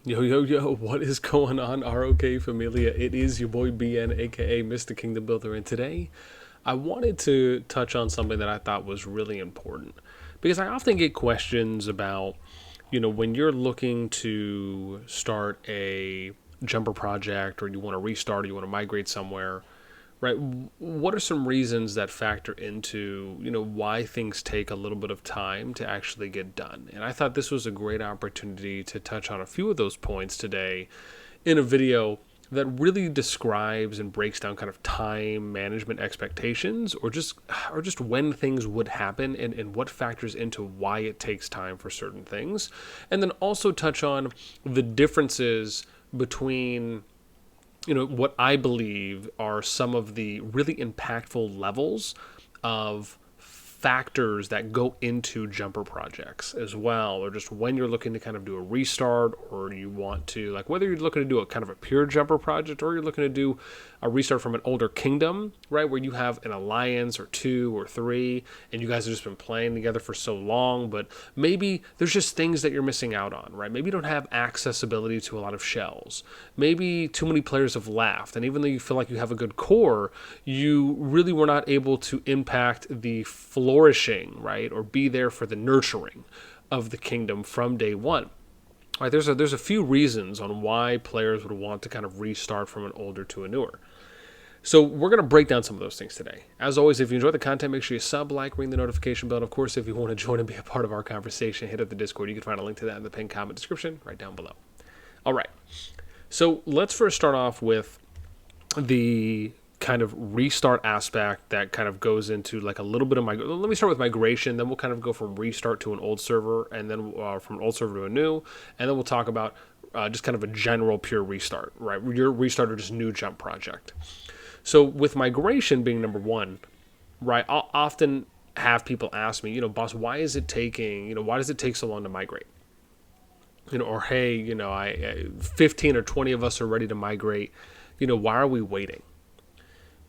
Yo, yo, yo, what is going on, RoK Familia? It is your boy BN, aka Mr. Kingdom Builder, and today I wanted to touch on something that I thought was really important because I often get questions about, when you're looking to start a jumper project or you want to restart or you want to migrate somewhere, right? What are some reasons that factor into, why things take a little bit of time to actually get done? And I thought this was a great opportunity to touch on a few of those points today in a video that really describes and breaks down kind of time management expectations or just when things would happen and what factors into why it takes time for certain things. And then also touch on the differences between what I believe are some of the really impactful levels of factors that go into jumper projects as well, or just when you're looking to kind of do a restart, or you want to, like, whether you're looking to do a kind of a pure jumper project or you're looking to do a restart from an older kingdom, right, where you have an alliance or two or three and you guys have just been playing together for so long, but maybe there's just things that you're missing out on, right? Maybe you don't have accessibility to a lot of shells. Maybe too many players have left, and even though you feel like you have a good core, you really were not able to impact the flourishing, right, or be there for the nurturing of the kingdom from day one. Right, there's a few reasons on why players would want to kind of restart from an older to a newer. So we're going to break down some of those things today. As always, if you enjoy the content, make sure you sub, like, ring the notification bell. And of course, if you want to join and be a part of our conversation, hit up the Discord. You can find a link to that in the pinned comment description right down below. All right. So let's first start off with the kind of restart aspect that kind of goes into like a little bit of let me start with migration, then we'll kind of go from restart to an old server, and then from an old server to a new, and then we'll talk about just kind of a general pure restart, right? Your restart or just new jump project. So with migration being number one, right, I'll often have people ask me, boss, why does it take so long to migrate? Or hey, 15 or 20 of us are ready to migrate. Why are we waiting?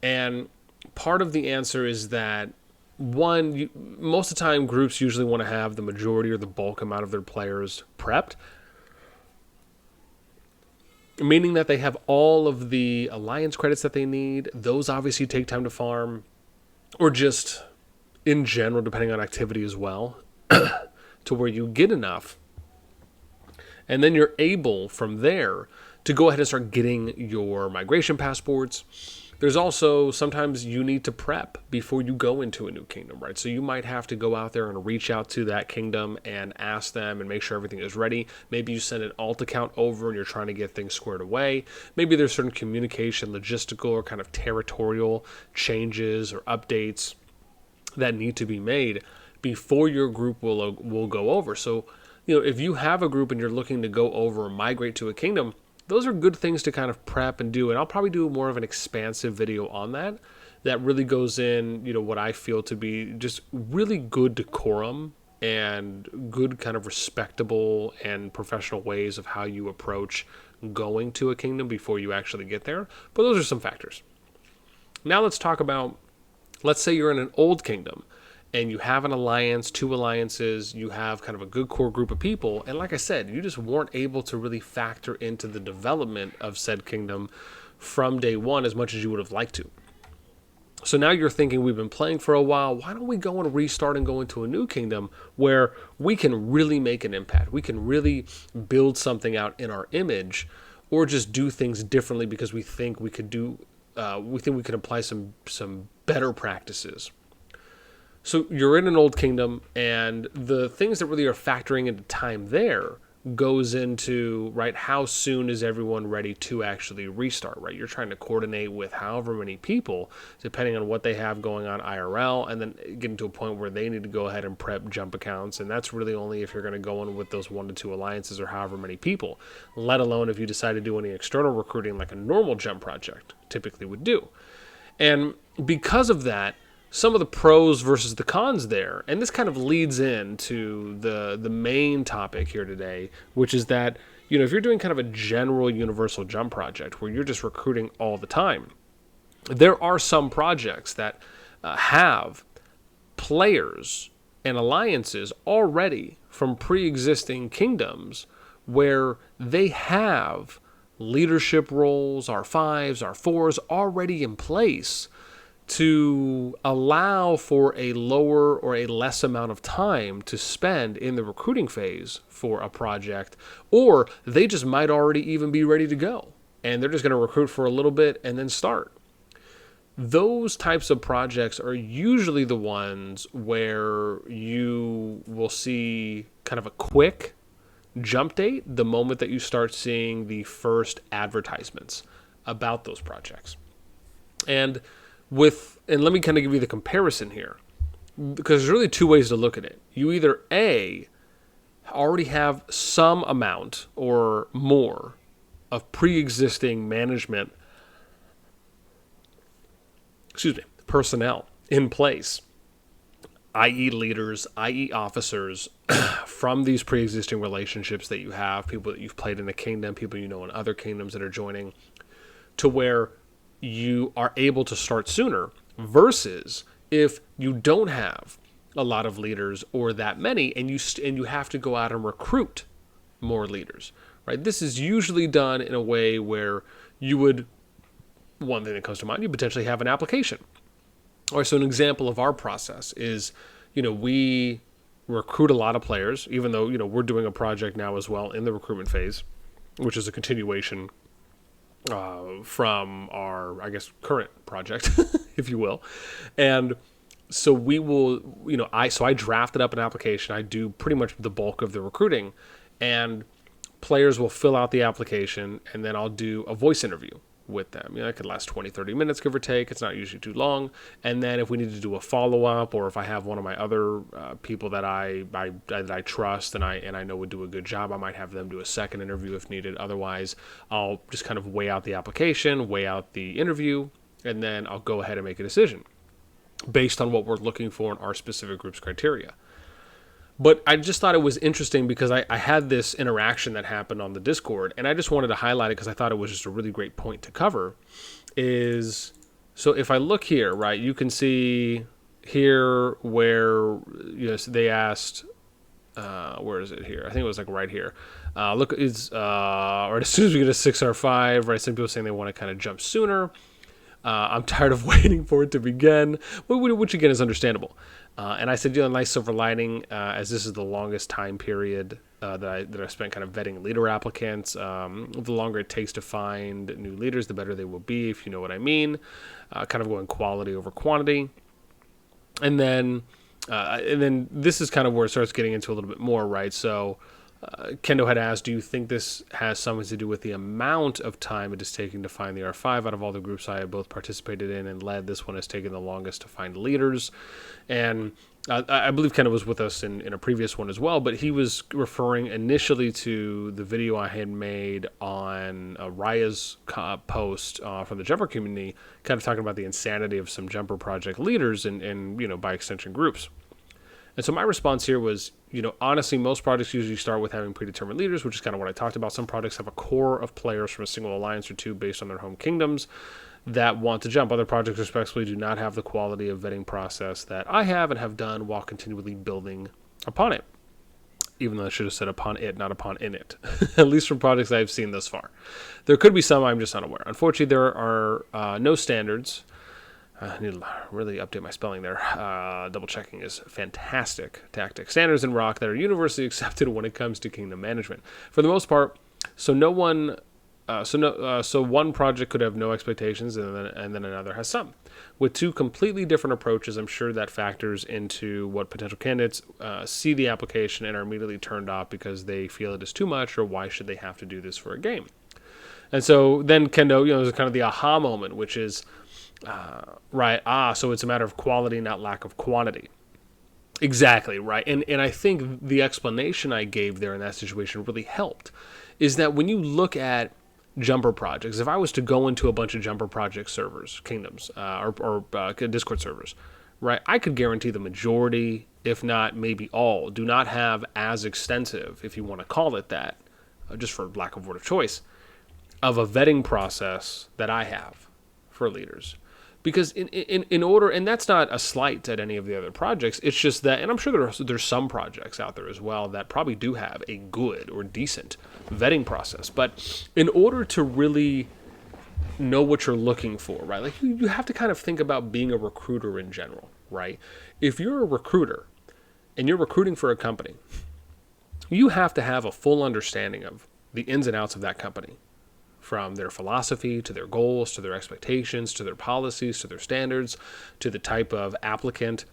And part of the answer is that, one, most of the time groups usually want to have the majority or the bulk amount of their players prepped, meaning that they have all of the alliance credits that they need. Those obviously take time to farm, or just in general, depending on activity as well, to where you get enough. And then you're able from there to go ahead and start getting your migration passports. There's also sometimes you need to prep before you go into a new kingdom, right? So you might have to go out there and reach out to that kingdom and ask them and make sure everything is ready. Maybe you send an alt account over and you're trying to get things squared away. Maybe there's certain communication, logistical, or kind of territorial changes or updates that need to be made before your group will go over. So, if you have a group and you're looking to go over or migrate to a kingdom, those are good things to kind of prep and do. And I'll probably do more of an expansive video on that really goes in, what I feel to be just really good decorum and good kind of respectable and professional ways of how you approach going to a kingdom before you actually get there. But those are some factors. Now let's talk about, let's say you're in an old kingdom and you have an alliance, two alliances, you have kind of a good core group of people, and like I said, you just weren't able to really factor into the development of said kingdom from day one as much as you would have liked to. So now you're thinking, we've been playing for a while, why don't we go and restart and go into a new kingdom where we can really make an impact, we can really build something out in our image, or just do things differently because we think we could apply some better practices. So you're in an old kingdom, and the things that really are factoring into time there goes into, right, how soon is everyone ready to actually restart, right? You're trying to coordinate with however many people, depending on what they have going on IRL, and then getting to a point where they need to go ahead and prep jump accounts, and that's really only if you're going to go in with those 1 to 2 alliances or however many people, let alone if you decide to do any external recruiting like a normal jump project typically would do. And because of that, some of the pros versus the cons there, and this kind of leads into the main topic here today, which is that, if you're doing kind of a general universal jump project where you're just recruiting all the time, there are some projects that have players and alliances already from pre-existing kingdoms where they have leadership roles, R5s, R4s already in place to allow for a lower or a less amount of time to spend in the recruiting phase for a project, or they just might already even be ready to go and they're just going to recruit for a little bit and then start. Those types of projects are usually the ones where you will see kind of a quick jump date the moment that you start seeing the first advertisements about those projects. And let me kind of give you the comparison here, because there's really two ways to look at it. You either A, already have some amount or more of pre-existing management personnel in place, i.e. leaders, i.e. officers, from these pre-existing relationships that you have, people that you've played in a kingdom, people you know in other kingdoms that are joining, to where you are able to start sooner, versus if you don't have a lot of leaders or that many, and you have to go out and recruit more leaders, right? This is usually done in a way where you would, one thing that comes to mind, you potentially have an application. All right, so an example of our process is, we recruit a lot of players, even though, we're doing a project now as well in the recruitment phase, which is a continuation from our, I guess, current project, if you will. And so we will, I drafted up an application. I do pretty much the bulk of the recruiting, and players will fill out the application, and then I'll do a voice interview with them. It could last 20, 30 minutes, give or take. It's not usually too long. And then if we need to do a follow-up, or if I have one of my other people that I trust and I know would do a good job, I might have them do a second interview if needed. Otherwise, I'll just kind of weigh out the application, weigh out the interview, and then I'll go ahead and make a decision based on what we're looking for in our specific group's criteria. But I just thought it was interesting because I had this interaction that happened on the Discord, and I just wanted to highlight it because I thought it was just a really great point to cover. So if I look here, right, you can see here where they asked, where is it here? I think it was like right here. Look, or as soon as we get a 6R5, right, some people saying they want to kind of jump sooner. I'm tired of waiting for it to begin, which again is understandable. And I said, nice silver lining, as this is the longest time period that I spent kind of vetting leader applicants. The longer it takes to find new leaders, the better they will be, if you know what I mean. Kind of going quality over quantity. And then this is kind of where it starts getting into a little bit more, right? So Kendo had asked, do you think this has something to do with the amount of time it is taking to find the R5? Out of all the groups I have both participated in and led, this one has taken the longest to find leaders. And I believe Kendo was with us in a previous one as well, but he was referring initially to the video I had made on Raya's post from the Jumper community, kind of talking about the insanity of some Jumper project leaders and by extension groups. And so my response here was, honestly, most projects usually start with having predetermined leaders, which is kind of what I talked about. Some projects have a core of players from a single alliance or two based on their home kingdoms that want to jump. Other projects, respectively, do not have the quality of vetting process that I have and have done while continually building upon it. Even though I should have said upon it, not upon in it. At least from projects I've seen thus far. There could be some I'm just unaware. Unfortunately, there are no standards. I need to really update my spelling there. Double checking is fantastic tactic. Standards in RoK that are universally accepted when it comes to kingdom management. For the most part, so one project could have no expectations, and then another has some. With two completely different approaches, I'm sure that factors into what potential candidates see the application and are immediately turned off because they feel it is too much, or why should they have to do this for a game? And so then Kendo, there's kind of the aha moment, which is, so it's a matter of quality, not lack of quantity. Exactly, right. And I think the explanation I gave there in that situation really helped, is that when you look at Jumper projects, if I was to go into a bunch of Jumper project servers, kingdoms, or Discord servers, right, I could guarantee the majority, if not maybe all, do not have as extensive, if you want to call it that, just for lack of word of choice, of a vetting process that I have for leaders. Because in order, and that's not a slight at any of the other projects, it's just that, and I'm sure there's some projects out there as well that probably do have a good or decent vetting process. But in order to really know what you're looking for, right? Like you have to kind of think about being a recruiter in general, right? If you're a recruiter and you're recruiting for a company, you have to have a full understanding of the ins and outs of that company, from their philosophy to their goals to their expectations to their policies to their standards to the type of applicant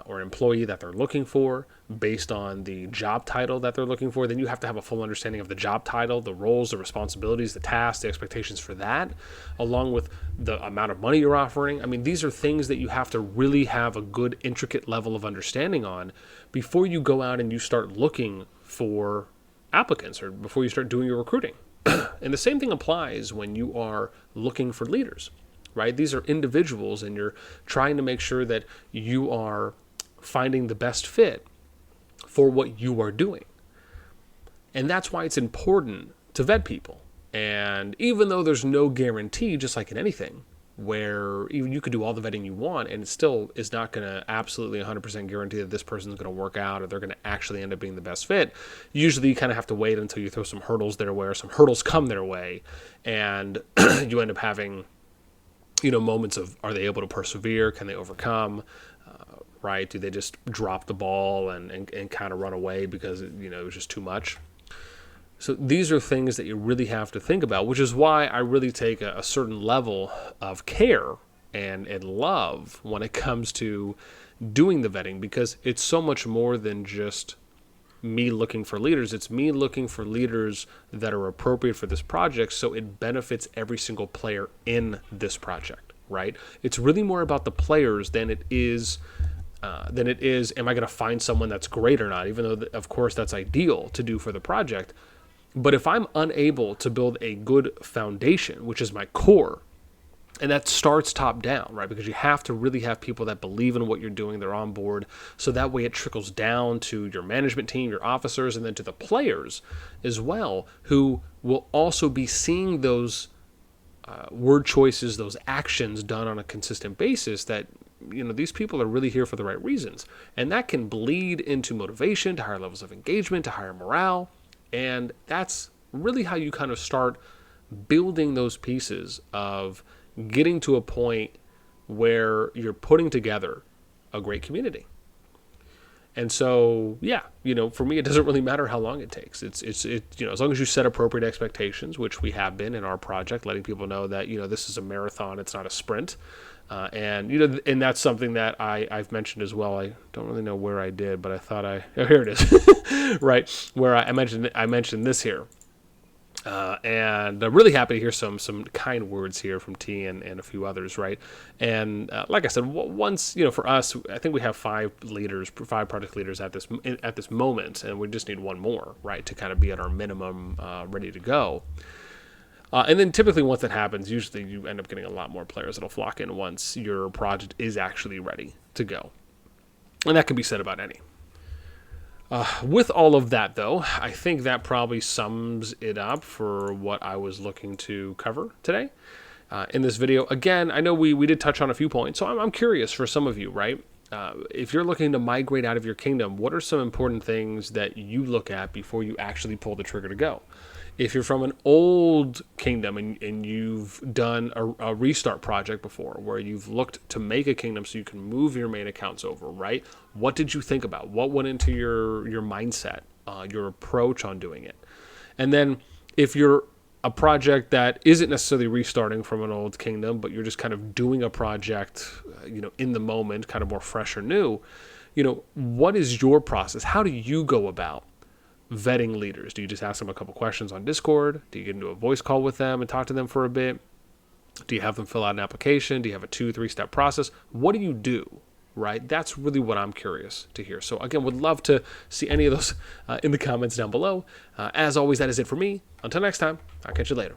or employee that they're looking for based on the job title that they're looking for. Then you have to have a full understanding of the job title, the roles, the responsibilities, the tasks, the expectations for that, along with the amount of money you're offering. I mean, these are things that you have to really have a good, intricate level of understanding on before you go out and you start looking for applicants or before you start doing your recruiting. And the same thing applies when you are looking for leaders, right? These are individuals and you're trying to make sure that you are finding the best fit for what you are doing. And that's why it's important to vet people. And even though there's no guarantee, just like in anything, where even you could do all the vetting you want and it still is not going to absolutely 100% guarantee that this person's going to work out or they're going to actually end up being the best fit. Usually you kind of have to wait until you throw some hurdles their way or some hurdles come their way and you end up having, moments of, are they able to persevere? Can they overcome? Right? Do they just drop the ball and kind of run away because, it was just too much? So these are things that you really have to think about, which is why I really take a certain level of care and love when it comes to doing the vetting, because it's so much more than just me looking for leaders. It's me looking for leaders that are appropriate for this project so it benefits every single player in this project, right? It's really more about the players than it is, am I going to find someone that's great or not, even though, of course, that's ideal to do for the project. But if I'm unable to build a good foundation, which is my core, and that starts top down, right? Because you have to really have people that believe in what you're doing, they're on board, so that way it trickles down to your management team, your officers, and then to the players as well, who will also be seeing those word choices, those actions done on a consistent basis that, these people are really here for the right reasons. And that can bleed into motivation, to higher levels of engagement, to higher morale. And that's really how you kind of start building those pieces of getting to a point where you're putting together a great community. And so, for me, it doesn't really matter how long it takes. It's as long as you set appropriate expectations, which we have been in our project, letting people know that, this is a marathon, it's not a sprint. And that's something that I've mentioned as well. I don't really know where I did, but I thought here it is, right? Where I mentioned this here. And I'm really happy to hear some kind words here from T and a few others, right? And like I said, once, for us, I think we have 5 project leaders at this moment, and we just need one more, right, to kind of be at our minimum, ready to go. And then typically once that happens, usually you end up getting a lot more players that'll flock in once your project is actually ready to go. And that can be said about any. With all of that, though, I think that probably sums it up for what I was looking to cover today in this video. Again, I know we did touch on a few points, so I'm curious for some of you, right? If you're looking to migrate out of your kingdom, what are some important things that you look at before you actually pull the trigger to go? If you're from an old kingdom and you've done a restart project before where you've looked to make a kingdom so you can move your main accounts over, right? What did you think about? What went into your mindset, your approach on doing it? And then if you're a project that isn't necessarily restarting from an old kingdom, but you're just kind of doing a project, in the moment, kind of more fresh or new, what is your process? How do you go about vetting leaders? Do you just ask them a couple questions on Discord? Do you get into a voice call with them and talk to them for a bit? Do you have them fill out an application? Do you have a 2-3 step process? What do you do, right? That's really what I'm curious to hear. So again, would love to see any of those in the comments down below. As always, that is it for me. Until next time, I'll catch you later.